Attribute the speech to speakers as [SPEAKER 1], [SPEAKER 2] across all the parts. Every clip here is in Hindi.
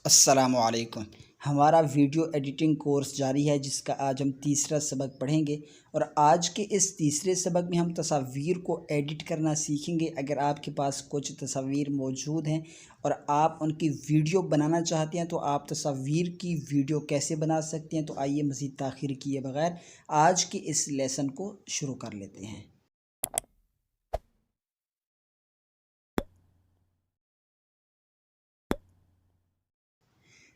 [SPEAKER 1] अस्सलामुअलैकुम। हमारा वीडियो एडिटिंग कोर्स जारी है जिसका आज हम तीसरा सबक पढ़ेंगे और आज के इस तीसरे सबक में हम तस्वीर को एडिट करना सीखेंगे। अगर आपके पास कुछ तस्वीर मौजूद हैं और आप उनकी वीडियो बनाना चाहते हैं तो आप तस्वीर की वीडियो कैसे बना सकते हैं। तो आइए मज़ीद ताख़ीर किए बगैर आज के इस लेसन को शुरू कर लेते हैं।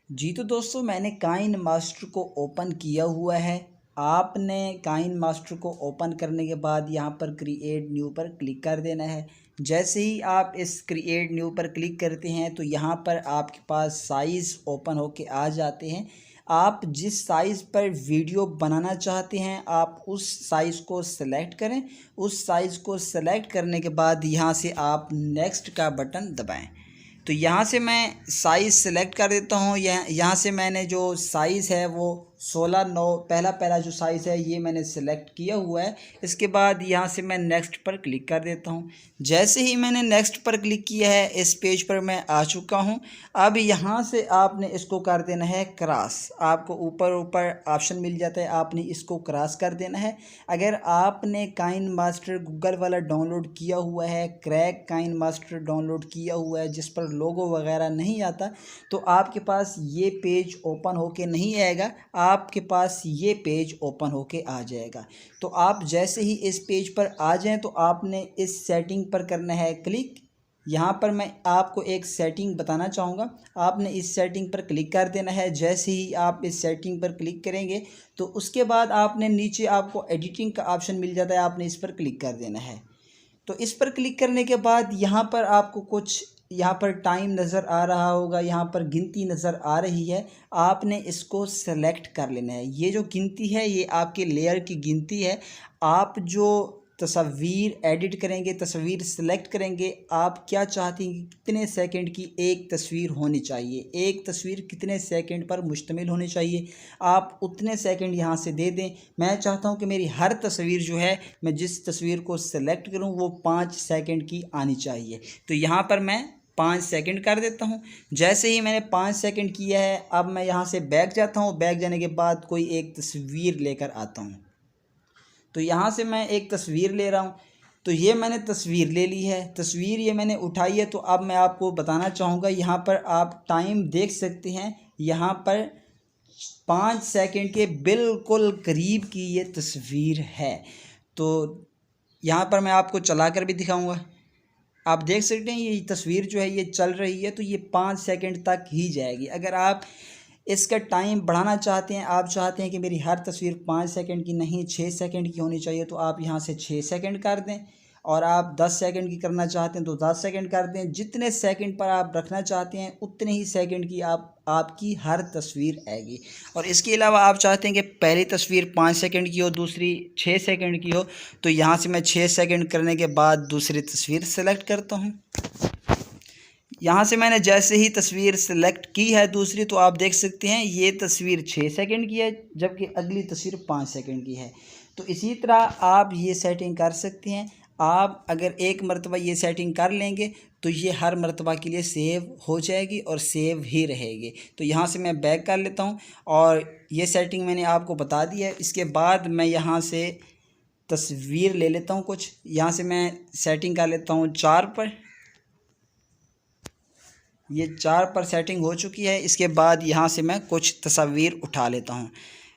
[SPEAKER 1] जी तो दोस्तों, मैंने काइन मास्टर को ओपन किया हुआ है। आपने काइन मास्टर को ओपन करने के बाद यहाँ पर क्रिएट न्यू पर क्लिक कर देना है। जैसे ही आप इस क्रिएट न्यू पर क्लिक करते हैं तो यहाँ पर आपके पास साइज़ ओपन होके आ जाते हैं। आप जिस साइज़ पर वीडियो बनाना चाहते हैं आप उस साइज़ को सेलेक्ट करें। उस साइज़ को सेलेक्ट करने के बाद यहाँ से आप नेक्स्ट का बटन दबाएं। तो यहाँ से मैं साइज़ सेलेक्ट कर देता हूँ। यहाँ से मैंने जो साइज़ है वो 16:9 पहला जो साइज़ है ये मैंने सेलेक्ट किया हुआ है। इसके बाद यहाँ से मैं नेक्स्ट पर क्लिक कर देता हूँ। जैसे ही मैंने नेक्स्ट पर क्लिक किया है इस पेज पर मैं आ चुका हूँ। अब यहाँ से आपने इसको कर देना है क्रॉस। आपको ऊपर ऑप्शन मिल जाता है, आपने इसको क्रॉस कर देना है। अगर आपने काइन मास्टर गूगल वाला डाउनलोड किया हुआ है, क्रैक काइन मास्टर डाउनलोड किया हुआ है जिस पर लोगो वगैरह नहीं आता, तो आपके पास ये पेज ओपन होके नहीं आएगा। आपके पास ये पेज ओपन होके आ जाएगा। तो आप जैसे ही इस पेज पर आ जाएं तो आपने इस सेटिंग पर करना है क्लिक। यहाँ पर मैं आपको एक सेटिंग बताना चाहूँगा। आपने इस सेटिंग पर क्लिक कर देना है। जैसे ही आप इस सेटिंग पर क्लिक करेंगे तो उसके बाद आपने नीचे आपको एडिटिंग का ऑप्शन मिल जाता है, आपने इस पर क्लिक कर देना है। तो इस पर क्लिक करने के बाद यहाँ पर आपको कुछ यहाँ पर टाइम नज़र आ रहा होगा, यहाँ पर गिनती नज़र आ रही है। आपने इसको सेलेक्ट कर लेना है। ये जो गिनती है ये आपके लेयर की गिनती है। आप जो तस्वीर एडिट करेंगे, तस्वीर सेलेक्ट करेंगे, आप क्या चाहते हैं कि कितने सेकंड की एक तस्वीर होनी चाहिए, एक तस्वीर कितने सेकंड पर मुश्तमिल होनी चाहिए, आप उतने सेकंड यहाँ से दे दें। मैं चाहता हूँ कि मेरी हर तस्वीर जो है, मैं जिस तस्वीर को सेलेक्ट करूँ वो 5 सेकंड की आनी चाहिए। तो यहाँ पर मैं 5 सेकंड कर देता हूँ। जैसे ही मैंने 5 सेकंड किया है अब मैं यहाँ से बैक जाता हूँ। बैक जाने के बाद कोई एक तस्वीर लेकर आता हूँ। तो यहाँ से मैं एक तस्वीर ले रहा हूँ। तो ये मैंने तस्वीर ले ली है, तस्वीर ये मैंने उठाई है। तो अब मैं आपको बताना चाहूँगा, यहाँ पर आप टाइम देख सकते हैं। यहाँ पर 5 सेकंड के बिल्कुल करीब की ये तस्वीर है। तो यहाँ पर मैं आपको चला कर भी दिखाऊँगा। आप देख सकते हैं ये तस्वीर जो है ये चल रही है, तो ये 5 सेकंड तक ही जाएगी। अगर आप इसका टाइम बढ़ाना चाहते हैं, आप चाहते हैं कि मेरी हर तस्वीर 5 सेकंड की नहीं 6 सेकंड की होनी चाहिए, तो आप यहाँ से 6 सेकंड कर दें। और आप 10 सेकंड की करना चाहते हैं तो 10 सेकंड कर दें। जितने सेकंड पर आप रखना चाहते हैं उतने ही सेकंड की आपकी हर तस्वीर आएगी। और इसके अलावा आप चाहते हैं कि पहली तस्वीर 5 सेकंड की हो, दूसरी 6 सेकंड की हो, तो यहाँ से मैं 6 सेकंड करने के बाद दूसरी तस्वीर सेलेक्ट करता हूँ। यहाँ से मैंने जैसे ही तस्वीर सेलेक्ट की है दूसरी, तो आप देख सकते हैं ये तस्वीर 6 सेकंड की है जबकि अगली तस्वीर 5 सेकंड की है। तो इसी तरह आप ये सेटिंग कर सकते हैं। आप अगर एक मरतबा ये सेटिंग कर लेंगे तो ये हर मरतबा के लिए सेव हो जाएगी और सेव ही रहेगी। तो यहाँ से मैं बैक कर लेता हूँ और ये सेटिंग मैंने आपको बता दी है। इसके बाद मैं यहाँ से तस्वीर ले लेता हूँ कुछ। यहाँ से मैं सेटिंग कर लेता हूँ 4 पर। ये 4 पर सेटिंग हो चुकी है। इसके बाद यहाँ से मैं कुछ तस्वीर उठा लेता हूँ।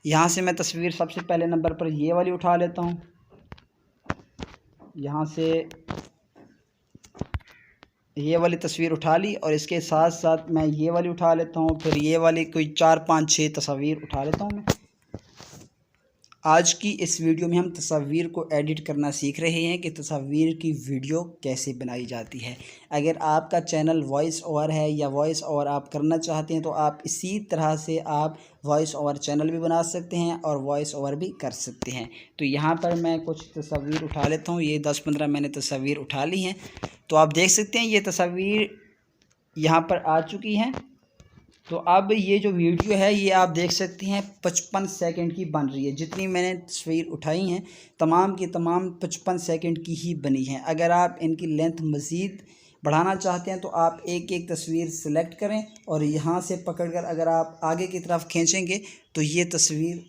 [SPEAKER 1] यहाँ से मैं तस्वीर सबसे पहले नंबर पर ये वाली उठा लेता हूँ। यहाँ से ये वाली तस्वीर उठा ली और इसके साथ साथ मैं ये वाली उठा लेता हूँ। फिर ये वाली कोई 4 5 6 तस्वीर उठा लेता हूँ मैं। आज की इस वीडियो में हम तस्वीर को एडिट करना सीख रहे हैं कि तस्वीर की वीडियो कैसे बनाई जाती है। अगर आपका चैनल वॉइस ओवर है या वॉइस ओवर आप करना चाहते हैं तो आप इसी तरह से आप वॉइस ओवर चैनल भी बना सकते हैं और वॉइस ओवर भी कर सकते हैं। तो यहाँ पर मैं कुछ तस्वीर उठा लेता हूँ। ये 10-15 मैंने तस्वीर उठा ली हैं। तो आप देख सकते हैं ये तस्वीर यहाँ पर आ चुकी हैं। तो अब ये जो वीडियो है ये आप देख सकते हैं 55 सेकंड की बन रही है। जितनी मैंने तस्वीर उठाई हैं तमाम की तमाम 55 सेकंड की ही बनी हैं। अगर आप इनकी लेंथ मज़ीद बढ़ाना चाहते हैं तो आप एक एक तस्वीर सेलेक्ट करें और यहाँ से पकड़कर अगर आप आगे की तरफ खींचेंगे तो ये तस्वीर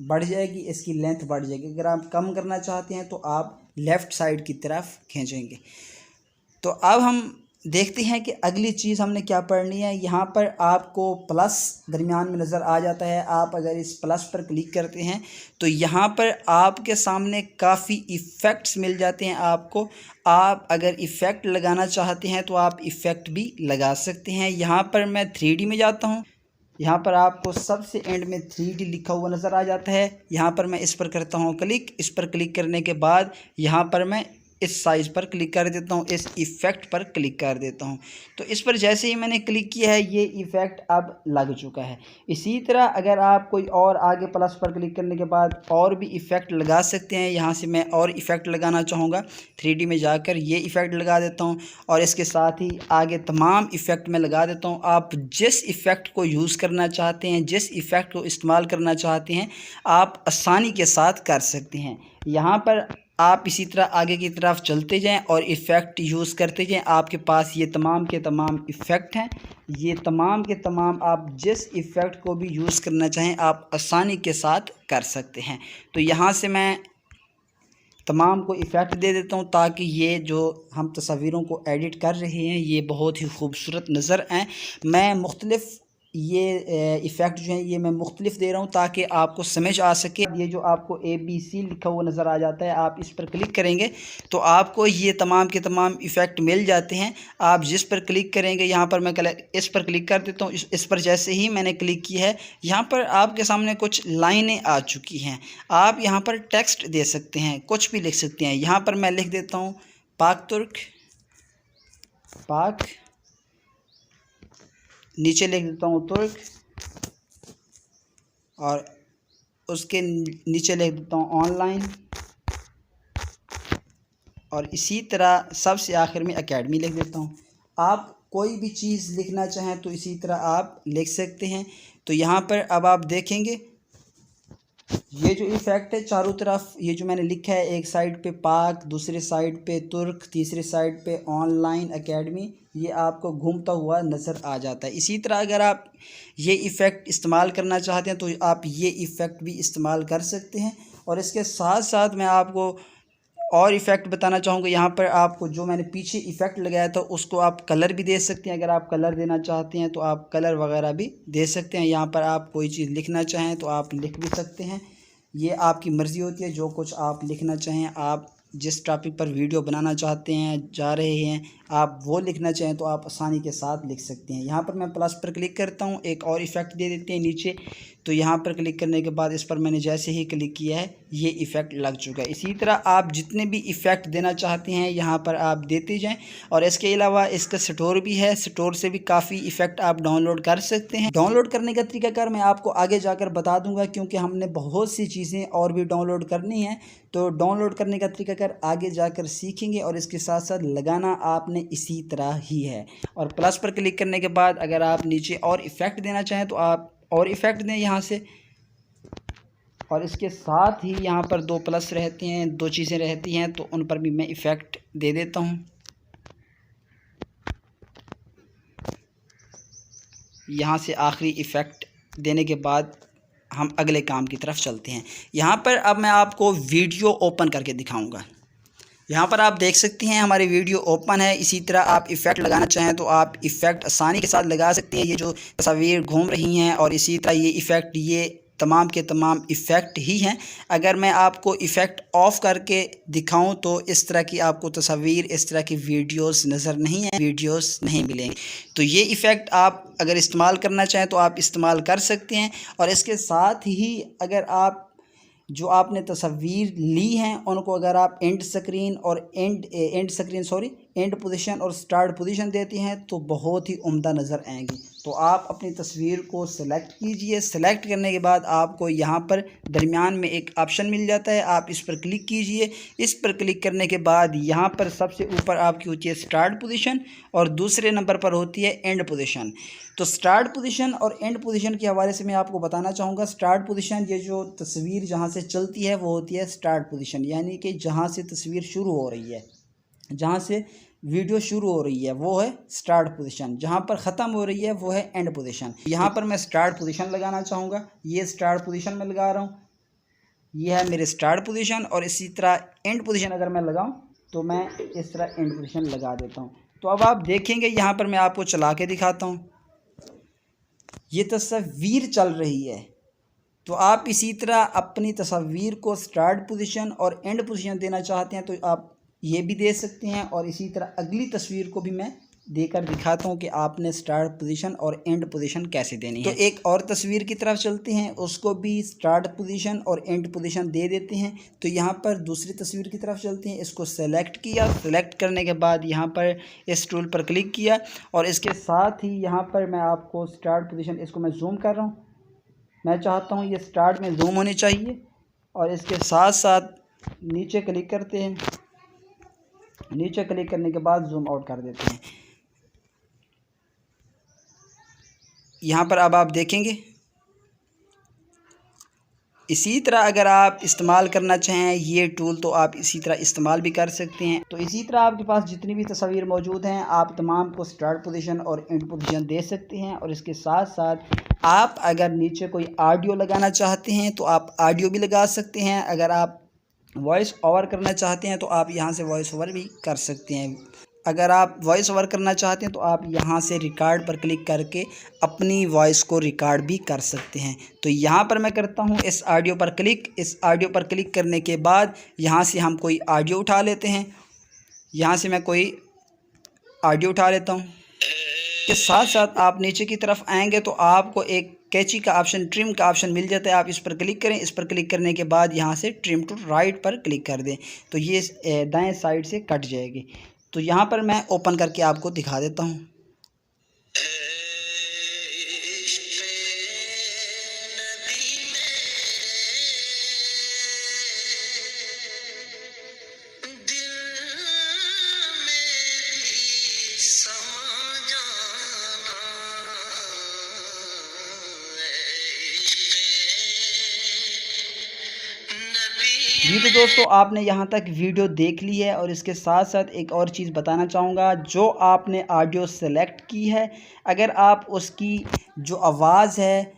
[SPEAKER 1] बढ़ जाएगी, इसकी लेंथ बढ़ जाएगी। अगर आप कम करना चाहते हैं तो आप लेफ़्ट साइड की तरफ खींचेंगे। तो अब हम देखते हैं कि अगली चीज़ हमने क्या पढ़नी है। यहाँ पर आपको प्लस दरमियान में नज़र आ जाता है। आप अगर इस प्लस पर क्लिक करते हैं तो यहाँ पर आपके सामने काफ़ी इफ़ेक्ट्स मिल जाते हैं आपको। आप अगर इफ़ेक्ट लगाना चाहते हैं तो आप इफ़ेक्ट भी लगा सकते हैं। यहाँ पर मैं 3D में जाता हूँ। यहाँ पर आपको सबसे एंड में 3D लिखा हुआ नज़र आ जाता है। यहाँ पर मैं इस पर करता हूँ क्लिक। इस पर क्लिक करने के बाद यहाँ पर मैं इस साइज़ पर क्लिक कर देता हूँ, इस इफ़ेक्ट पर क्लिक कर देता हूँ। तो इस पर जैसे ही मैंने क्लिक किया है ये इफ़ेक्ट अब लग चुका है। इसी तरह अगर आप कोई और आगे प्लस पर क्लिक करने के बाद और भी इफ़ेक्ट लगा सकते हैं। यहाँ से मैं और इफ़ेक्ट लगाना चाहूँगा, 3D में जाकर ये इफ़ेक्ट लगा देता हूँ और इसके साथ ही आगे तमाम इफ़ेक्ट मैं लगा देता हूँ। आप जिस इफ़ेक्ट को यूज़ करना चाहते हैं, जिस इफ़ेक्ट को इस्तेमाल करना चाहते हैं, आप आसानी के साथ कर सकते हैं। यहाँ पर आप इसी तरह आगे की तरफ चलते जाएं और इफ़ेक्ट यूज़ करते जाएं। आपके पास ये तमाम के तमाम इफ़ेक्ट हैं। ये तमाम के तमाम आप जिस इफ़ेक्ट को भी यूज़ करना चाहें आप आसानी के साथ कर सकते हैं। तो यहाँ से मैं तमाम को इफ़ेक्ट दे देता हूँ ताकि ये जो हम तस्वीरों को एडिट कर रहे हैं ये बहुत ही खूबसूरत नज़र आएँ। मैं मुख्तलिफ़ ये इफ़ेक्ट जो हैं ये मैं मुख्तलिफ़ दे रहा हूँ ताकि आपको समझ आ सके। ये जो आपको ABC लिखा हुआ नज़र आ जाता है, आप इस पर क्लिक करेंगे तो आपको ये तमाम के तमाम इफ़ेक्ट मिल जाते हैं। आप जिस पर क्लिक करेंगे, यहाँ पर मैं इस पर क्लिक कर देता हूँ। इस पर जैसे ही मैंने क्लिक किया है यहाँ पर आपके सामने कुछ लाइनें आ चुकी हैं। आप यहाँ पर टेक्स्ट दे सकते हैं, कुछ भी लिख सकते हैं। यहाँ पर मैं लिख देता हूँ पाक तुर्क, पाक, नीचे लिख देता हूँ तुर्क और उसके नीचे लिख देता हूँ ऑनलाइन और इसी तरह सबसे आखिर में एकेडमी लिख देता हूँ। आप कोई भी चीज़ लिखना चाहें तो इसी तरह आप लिख सकते हैं। तो यहाँ पर अब आप देखेंगे ये जो इफ़ेक्ट है चारों तरफ, ये जो मैंने लिखा है, एक साइड पे पाक, दूसरे साइड पे तुर्क, तीसरे साइड पे ऑनलाइन एकेडमी, ये आपको घूमता हुआ नज़र आ जाता है। इसी तरह अगर आप ये इफ़ेक्ट इस्तेमाल करना चाहते हैं तो आप ये इफ़ेक्ट भी इस्तेमाल कर सकते हैं। और इसके साथ साथ मैं आपको और इफ़ेक्ट बताना चाहूँगा। यहाँ पर आपको जो मैंने पीछे इफ़ेक्ट लगाया था उसको आप कलर भी दे सकते हैं। अगर आप कलर देना चाहते हैं तो आप कलर वगैरह भी दे सकते हैं। यहाँ पर आप कोई चीज़ लिखना चाहें तो आप लिख भी सकते हैं। ये आपकी मर्ज़ी होती है, जो कुछ आप लिखना चाहें। आप जिस टॉपिक पर वीडियो बनाना चाहते हैं, जा रहे हैं, आप वो लिखना चाहें तो आप आसानी के साथ लिख सकते हैं। यहाँ पर मैं प्लस पर क्लिक करता हूँ, एक और इफ़ेक्ट दे देते हैं नीचे। तो यहाँ पर क्लिक करने के बाद इस पर मैंने जैसे ही क्लिक किया है ये इफ़ेक्ट लग चुका है। इसी तरह आप जितने भी इफ़ेक्ट देना चाहते हैं यहाँ पर आप देते जाएं। और इसके अलावा इसका स्टोर भी है, स्टोर से भी काफ़ी इफ़ेक्ट आप डाउनलोड कर सकते हैं। डाउनलोड करने का तरीकाकार मैं आपको आगे जाकर बता दूंगा क्योंकि हमने बहुत सी चीज़ें और भी डाउनलोड करनी हैं। तो डाउनलोड करने का तरीकाकार आगे जाकर सीखेंगे और इसके साथ साथ लगाना आपने इसी तरह ही है। और प्लस पर क्लिक करने के बाद अगर आप नीचे और इफ़ेक्ट देना चाहें तो आप और इफ़ेक्ट दें यहाँ से। और इसके साथ ही यहाँ पर दो प्लस रहते हैं, दो चीज़ें रहती हैं, तो उन पर भी मैं इफ़ेक्ट दे देता हूँ। यहाँ से आखिरी इफ़ेक्ट देने के बाद हम अगले काम की तरफ चलते हैं। यहाँ पर अब मैं आपको वीडियो ओपन करके दिखाऊंगा। यहाँ पर आप देख सकते हैं हमारी वीडियो ओपन है। इसी तरह आप इफ़ेक्ट लगाना चाहें तो आप इफ़ेक्ट आसानी के साथ लगा सकते हैं। ये जो तस्वीर घूम रही हैं और इसी तरह ये इफ़ेक्ट, ये तमाम के तमाम इफ़ेक्ट ही हैं। अगर मैं आपको इफ़ेक्ट ऑफ़ करके दिखाऊं तो इस तरह की आपको तस्वीर, इस तरह की वीडियोस नज़र नहीं है, वीडियोस नहीं मिलेंगी। तो ये इफ़ेक्ट आप अगर इस्तेमाल करना चाहें तो आप इस्तेमाल कर सकते हैं। और इसके साथ ही अगर आप जो आपने तस्वीर ली हैं उनको अगर आप एंड पोजीशन और स्टार्ट पोजीशन देती हैं तो बहुत ही उम्दा नज़र आएंगी। तो आप अपनी तस्वीर को सिलेक्ट कीजिए। सिलेक्ट करने के बाद आपको यहाँ पर दरमियान में एक ऑप्शन मिल जाता है, आप इस पर क्लिक कीजिए। इस पर क्लिक करने के बाद यहाँ पर सबसे ऊपर आपकी होती है स्टार्ट पोजीशन और दूसरे नंबर पर होती है एंड पोजीशन। तो स्टार्ट पोजीशन और एंड पोजीशन के हवाले से मैं आपको बताना चाहूँगा। स्टार्ट पोजीशन, ये जो तस्वीर जहाँ से चलती है वो होती है स्टार्ट पोजीशन, यानी कि जहाँ से तस्वीर शुरू हो रही है, जहाँ से वीडियो शुरू हो रही है वो है स्टार्ट पोजीशन, जहाँ पर ख़त्म हो रही है वो है एंड पोजीशन। यहाँ पर मैं स्टार्ट पोजीशन लगाना चाहूँगा, ये स्टार्ट पोजीशन में लगा रहा हूँ, ये है मेरे स्टार्ट पोजीशन। और इसी तरह एंड पोजीशन अगर मैं लगाऊँ तो मैं इस तरह एंड पोजीशन लगा देता हूँ। तो अब आप देखेंगे यहाँ पर मैं आपको चला के दिखाता हूँ, ये तस्वीर चल रही है। तो आप इसी तरह अपनी तस्वीर को स्टार्ट पोजीशन और एंड पोजीशन देना चाहते हैं तो आप ये भी दे सकते हैं। और इसी तरह अगली तस्वीर को भी मैं देकर दिखाता हूँ कि आपने स्टार्ट पोजीशन और एंड पोजीशन कैसे देनी है। तो एक और तस्वीर की तरफ चलते हैं, उसको भी स्टार्ट पोजीशन और एंड पोजीशन दे देते हैं। तो यहाँ पर दूसरी तस्वीर की तरफ चलते हैं, इसको सेलेक्ट किया, सेलेक्ट करने के बाद यहाँ पर इस टूल पर क्लिक किया और इसके साथ ही यहाँ पर मैं आपको स्टार्ट पोजीशन, इसको मैं जूम कर रहा हूँ, मैं चाहता हूँ ये स्टार्ट में जूम होनी चाहिए। और इसके साथ साथ नीचे क्लिक करते हैं, नीचे क्लिक करने के बाद जूम आउट कर देते हैं। यहाँ पर अब आप देखेंगे इसी तरह अगर आप इस्तेमाल करना चाहें ये टूल तो आप इसी तरह इस्तेमाल भी कर सकते हैं। तो इसी तरह आपके पास जितनी भी तस्वीर मौजूद हैं आप तमाम को स्टार्ट पोजीशन और एंड पोजीशन दे सकते हैं। और इसके साथ साथ आप अगर नीचे कोई ऑडियो लगाना चाहते हैं तो आप ऑडियो भी लगा सकते हैं। अगर आप वॉइस ओवर करना चाहते हैं तो आप यहाँ से वॉइस ओवर भी कर सकते हैं। अगर आप वॉइस ओवर करना चाहते हैं तो आप यहाँ से रिकॉर्ड पर क्लिक करके अपनी वॉइस को रिकॉर्ड भी कर सकते हैं। तो यहाँ पर मैं करता हूँ इस ऑडियो पर क्लिक। इस ऑडियो पर क्लिक करने के बाद यहाँ से हम कोई ऑडियो उठा लेते हैं, यहाँ से मैं कोई ऑडियो उठा लेता हूँ। इसके साथ साथ आप नीचे की तरफ आएंगे तो आपको एक कैची का ऑप्शन, ट्रिम का ऑप्शन मिल जाता है, आप इस पर क्लिक करें। इस पर क्लिक करने के बाद यहाँ से ट्रिम टू राइट पर क्लिक कर दें तो ये दाएं साइड से कट जाएगी। तो यहाँ पर मैं ओपन करके आपको दिखा देता हूँ। जी तो दोस्तों आपने यहाँ तक वीडियो देख ली है और इसके साथ साथ एक और चीज़ बताना चाहूँगा, जो आपने ऑडियो सेलेक्ट की है अगर आप उसकी जो आवाज़ है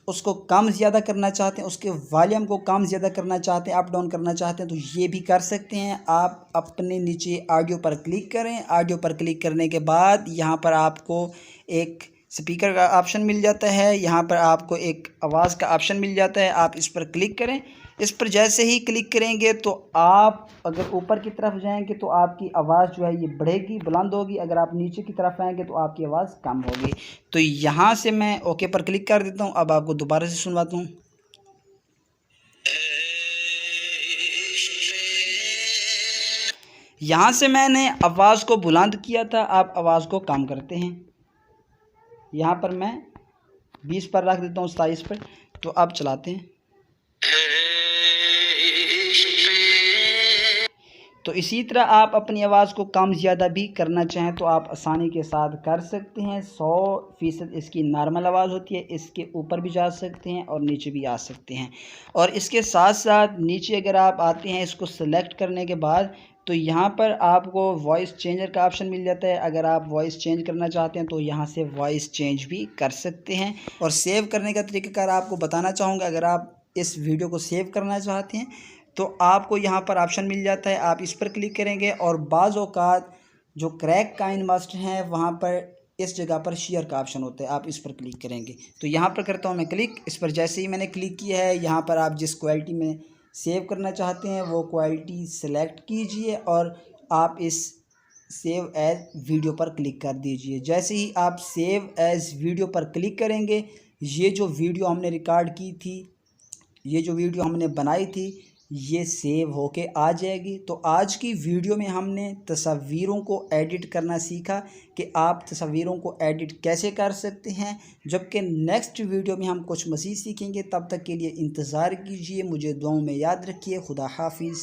[SPEAKER 1] उसको कम ज़्यादा करना चाहते हैं, उसके वॉल्यूम को कम ज़्यादा करना चाहते हैं, अप डाउन करना चाहते हैं तो ये भी कर सकते हैं। आप अपने नीचे ऑडियो पर क्लिक करें, ऑडियो पर क्लिक करने के बाद यहाँ पर आपको एक स्पीकर का ऑप्शन मिल जाता है, यहाँ पर आपको एक आवाज़ का ऑप्शन मिल जाता है, आप इस पर क्लिक करें। इस पर जैसे ही क्लिक करेंगे तो आप अगर ऊपर की तरफ जाएंगे तो आपकी आवाज़ जो है ये बढ़ेगी, बुलंद होगी। अगर आप नीचे की तरफ आएंगे तो आपकी आवाज़ कम होगी। तो यहाँ से मैं ओके पर क्लिक कर देता हूँ। अब आपको दोबारा से सुनवाता हूँ। यहाँ से मैंने आवाज़ को बुलंद किया था, आप आवाज़ को कम करते हैं। यहाँ पर मैं 20 पर रख देता हूँ, 27 पर। तो अब चलाते हैं। तो इसी तरह आप अपनी आवाज़ को कम ज़्यादा भी करना चाहें तो आप आसानी के साथ कर सकते हैं। 100% इसकी नॉर्मल आवाज़ होती है, इसके ऊपर भी जा सकते हैं और नीचे भी आ सकते हैं। और इसके साथ साथ नीचे अगर आप आते हैं इसको सेलेक्ट करने के बाद तो यहाँ पर आपको वॉइस चेंजर का ऑप्शन मिल जाता है। अगर आप वॉइस चेंज करना चाहते हैं तो यहाँ से वॉइस चेंज भी कर सकते हैं। और सेव करने का तरीक़ाकार आपको बताना चाहूँगा। अगर आप इस वीडियो को सेव करना चाहते हैं तो आपको यहाँ पर ऑप्शन मिल जाता है, आप इस पर क्लिक करेंगे और बाज़ औक़ात जो क्रैक काइन मास्टर हैं वहाँ पर इस जगह पर शेयर का ऑप्शन होता है, आप इस पर क्लिक करेंगे। तो यहाँ पर करता हूँ मैं क्लिक। इस पर जैसे ही मैंने क्लिक किया है यहाँ पर आप जिस क्वालिटी में सेव करना चाहते हैं वो क्वालिटी सेलेक्ट कीजिए और आप इस सेव एज़ वीडियो पर क्लिक कर दीजिए। जैसे ही आप सेव एज़ वीडियो पर क्लिक करेंगे ये जो वीडियो हमने रिकॉर्ड की थी, ये जो वीडियो हमने बनाई थी ये सेव होके आ जाएगी। तो आज की वीडियो में हमने तस्वीरों को एडिट करना सीखा कि आप तस्वीरों को एडिट कैसे कर सकते हैं, जबकि नेक्स्ट वीडियो में हम कुछ मज़ीद सीखेंगे। तब तक के लिए इंतज़ार कीजिए, मुझे दुआओं में याद रखिए। खुदा हाफिज़।